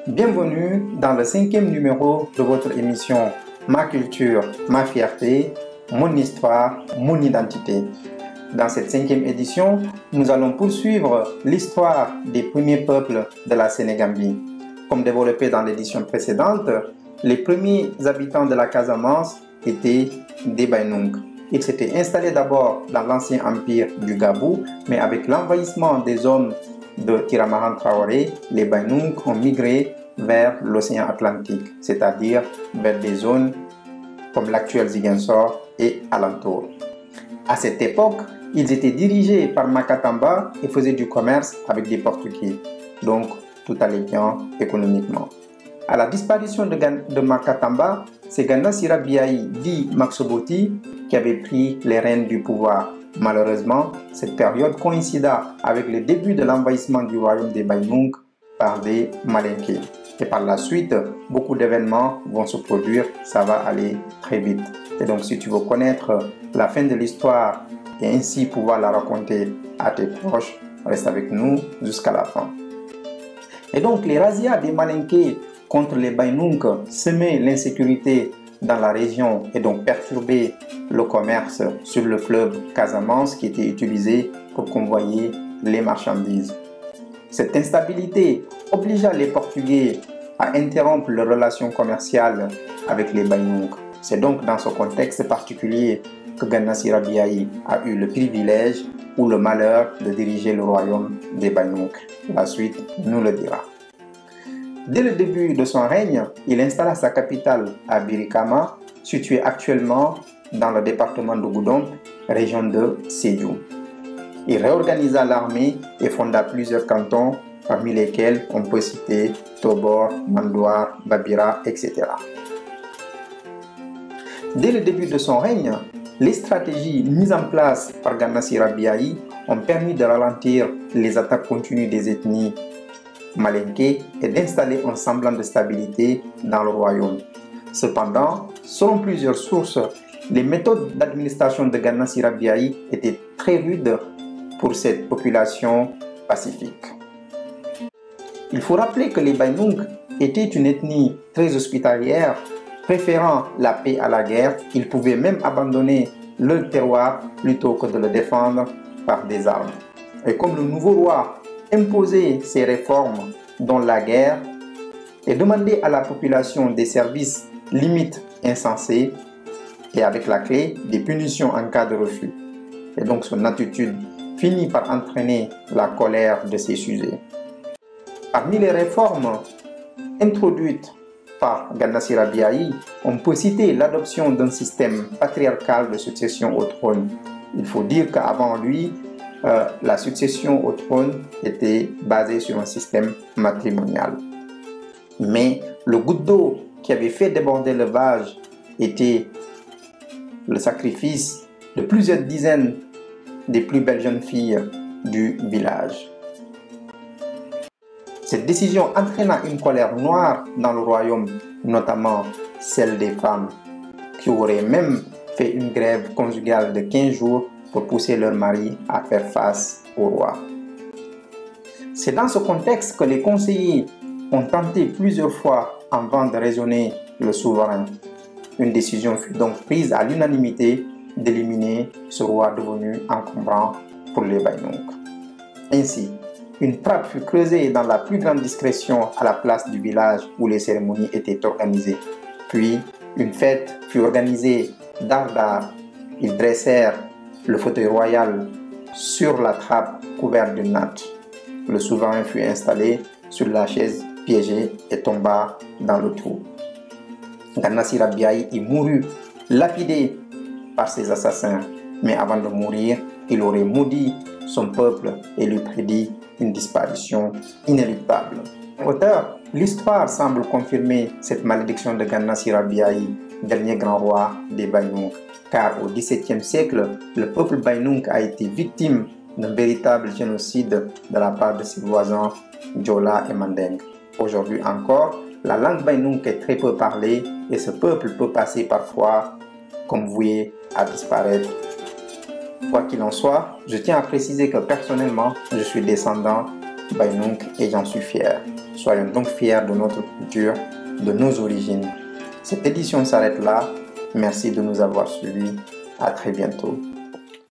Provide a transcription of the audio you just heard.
Bienvenue dans le 5e numéro de votre émission Ma culture, ma fierté, mon histoire, mon identité. Dans cette 5e édition, nous allons poursuivre l'histoire des premiers peuples de la Sénégambie. Comme développé dans l'édition précédente, les premiers habitants de la Casamance étaient des Baïnoung. Ils s'étaient installés d'abord dans l'ancien empire du Gabou, mais avec l'envahissement des hommes de Tiramahan Traoré, les Baïnoung ont migré vers l'océan Atlantique, c'est-à-dire vers des zones comme l'actuel Ziguinchor et alentour. À cette époque, ils étaient dirigés par Makatamba et faisaient du commerce avec des Portugais. Donc, tout allait bien économiquement. À la disparition de Makatamba, c'est Gana Sira Biaï, dit Maxoboti, qui avait pris les rênes du pouvoir. Malheureusement, cette période coïncida avec le début de l'envahissement du royaume des Baïnoung par des Malinké. Et par la suite, beaucoup d'événements vont se produire, ça va aller très vite. Et donc, si tu veux connaître la fin de l'histoire et ainsi pouvoir la raconter à tes proches, reste avec nous jusqu'à la fin. Et donc, les razzias des Malinké contre les Baïnoung semaient l'insécurité dans la région et donc perturbaient le commerce sur le fleuve Casamance qui était utilisé pour convoyer les marchandises. Cette instabilité obligea les Portugais à interrompre leurs relations commerciales avec les Baïnoung. C'est donc dans ce contexte particulier que Gana Sira Biaï a eu le privilège ou le malheur de diriger le royaume des Baïnoung. La suite nous le dira. Dès le début de son règne, il installa sa capitale à Birikama, située actuellement dans le département de Goudomp, région de Sédhiou. Il réorganisa l'armée et fonda plusieurs cantons, parmi lesquels on peut citer Tobor, Mandoir, Babira, etc. Dès le début de son règne, les stratégies mises en place par Gana Sira Biaï ont permis de ralentir les attaques continues des ethnies Malinké et d'installer un semblant de stabilité dans le royaume. Cependant, selon plusieurs sources, les méthodes d'administration de Gana Sira Biaï étaient très rudes pour cette population pacifique. Il faut rappeler que les Baïnoung étaient une ethnie très hospitalière, préférant la paix à la guerre. Ils pouvaient même abandonner leur terroir plutôt que de le défendre par des armes. Et comme le nouveau roi imposait ses réformes, dont la guerre, et demandait à la population des services limites insensés, et avec la clé des punitions en cas de refus. Et donc son attitude finit par entraîner la colère de ses sujets. Parmi les réformes introduites par Gana Sira Biaï, on peut citer l'adoption d'un système patriarcal de succession au trône. Il faut dire qu'avant lui, la succession au trône était basée sur un système matrimonial. Mais le goutte d'eau qui avait fait déborder le vase était le sacrifice de plusieurs dizaines des plus belles jeunes filles du village. Cette décision entraîna une colère noire dans le royaume, notamment celle des femmes, qui auraient même fait une grève conjugale de 15 jours pour pousser leur mari à faire face au roi. C'est dans ce contexte que les conseillers ont tenté plusieurs fois en vain de raisonner le souverain. Une décision fut donc prise à l'unanimité d'éliminer ce roi devenu encombrant pour les Baïnoung. Ainsi, une trappe fut creusée dans la plus grande discrétion à la place du village où les cérémonies étaient organisées. Puis, une fête fut organisée d'art. Ils dressèrent le fauteuil royal sur la trappe couverte d'une natte. Le souverain fut installé sur la chaise piégée et tomba dans le trou. Gana Sira Biaï y mourut, lapidé par ses assassins. Mais avant de mourir, il aurait maudit son peuple et lui prédit une disparition inéluctable. Auteur, l'histoire semble confirmer cette malédiction de Gana Sira Biaï, dernier grand roi des Baïnoung. Car au XVIIe siècle, le peuple Baïnoung a été victime d'un véritable génocide de la part de ses voisins Diola et Mandeng. Aujourd'hui encore, la langue Baïnoung est très peu parlée et ce peuple peut passer parfois comme voué à disparaître. Quoi qu'il en soit, je tiens à préciser que personnellement, je suis descendant Baïnouk et j'en suis fier. Soyons donc fiers de notre culture, de nos origines. Cette édition s'arrête là. Merci de nous avoir suivis. À très bientôt.